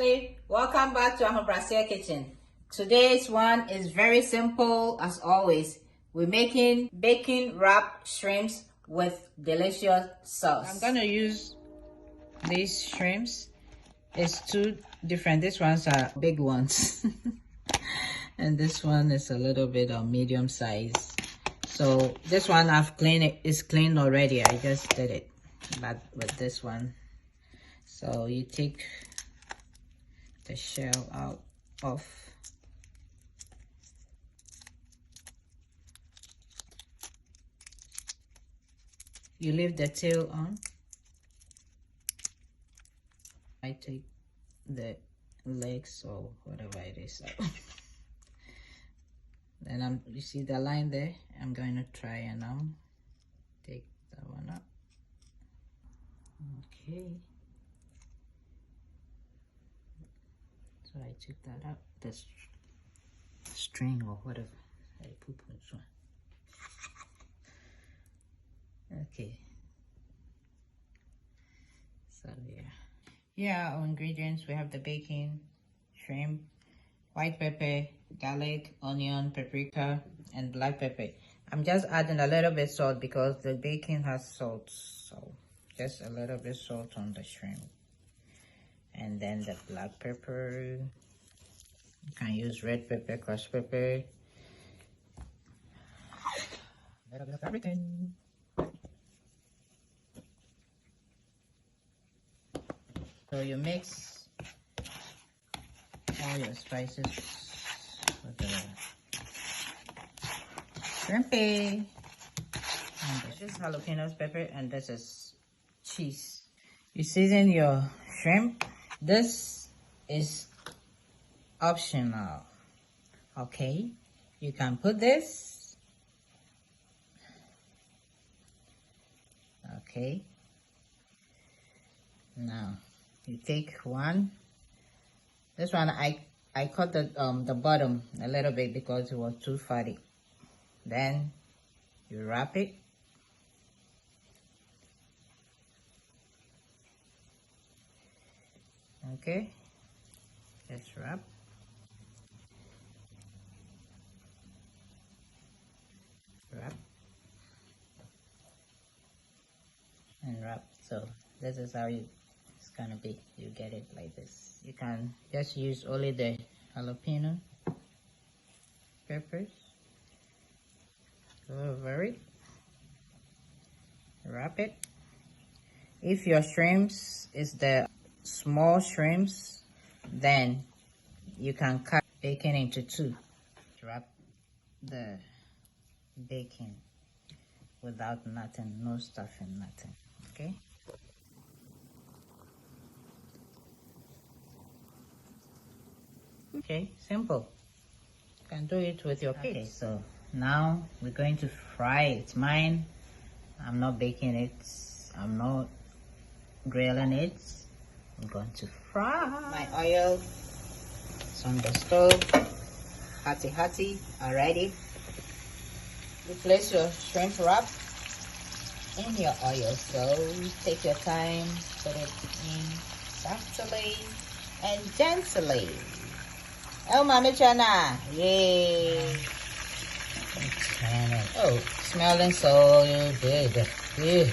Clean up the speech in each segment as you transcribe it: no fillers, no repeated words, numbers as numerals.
family, welcome back to Brassier Kitchen. Today's one is very simple as always. We're making bacon wrapped shrimps with delicious sauce. I'm gonna use these shrimps. It's two different. These ones are big ones and this one is a little bit of medium size. So this one I've cleaned it. It's cleaned already. I just did it, but with this one, so you take the shell out of you leave the tail on. I take the legs or whatever it is out. Then you see the line there, I'm going to try and now take that one up. Okay, so I took that out, the string or whatever I put on this one. Okay, so yeah, our ingredients: we have the bacon, shrimp, white pepper, garlic, onion, paprika, and black pepper. I'm just adding a little bit salt because the bacon has salt, so just a little bit salt on the shrimp. And then the black pepper, you can use red pepper, crushed pepper, a little bit of everything. So you mix all your spices with the shrimpy. And this is jalapeños pepper, and this is cheese. You season your shrimp. This is optional, okay? You can put this, okay? Now you take one. This one I cut the bottom a little bit because it was too fatty. Then you wrap it. Okay, just wrap. Wrap. And wrap. So this is how it's gonna be. You get it like this. You can just use only the jalapeno peppers. Go over it. Wrap it. If your shrimps is the small shrimps, then you can cut bacon into two. Wrap the bacon without nothing, no stuffing, nothing. Okay. Okay, simple. You can do it with your kids. Okay, so now we're going to fry it. It's mine. I'm not baking it. I'm not grilling it. I'm going to fry. My oil is on the stove. Hotty, already. You place your shrimp wrap in your oil. So take your time, put it in softly and gently. Oh, Mami Chana. Yay. Oh, smelling so good. You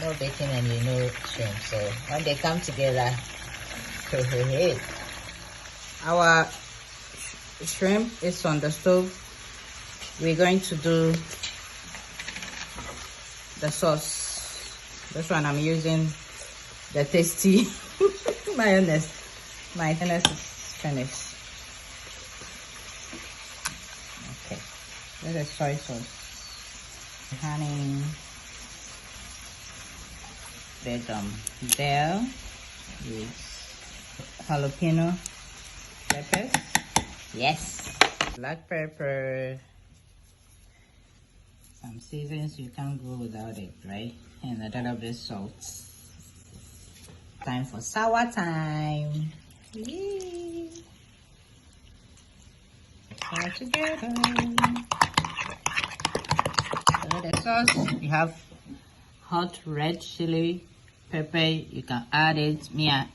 know bacon and you know shrimp. So when they come together, our shrimp is on the stove. We're going to do the sauce. This one I'm using the tasty mayonnaise. My mayonnaise is finished. Okay, this is soy sauce. Honey, the dill with jalapeno peppers. Yes, black pepper. Some seasons you can't go without it, right? And a little bit salt. Time for sour time. Yay. All together. So the sauce, we have hot red chili pepper. You can add it. Me, I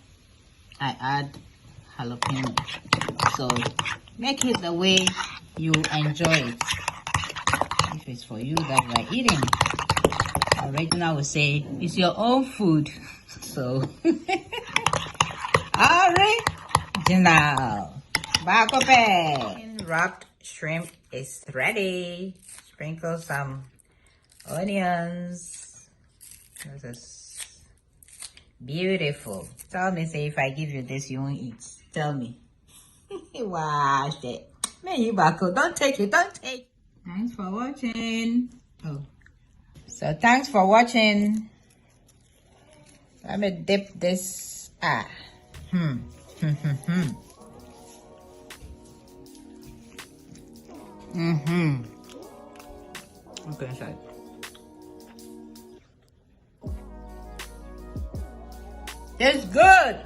add jalapeno. So make it the way you enjoy it. If it's for you that you are eating, original would say it's your own food. So original. Back open. Wrapped shrimp is ready. Sprinkle some onions. This is beautiful. Tell me, say, if I give you this, you won't eat. Tell me. Wash it. Man, you back up. Don't take it. Don't take. Thanks for watching. Oh. So thanks for watching. Let me dip this. Okay, inside. It's good.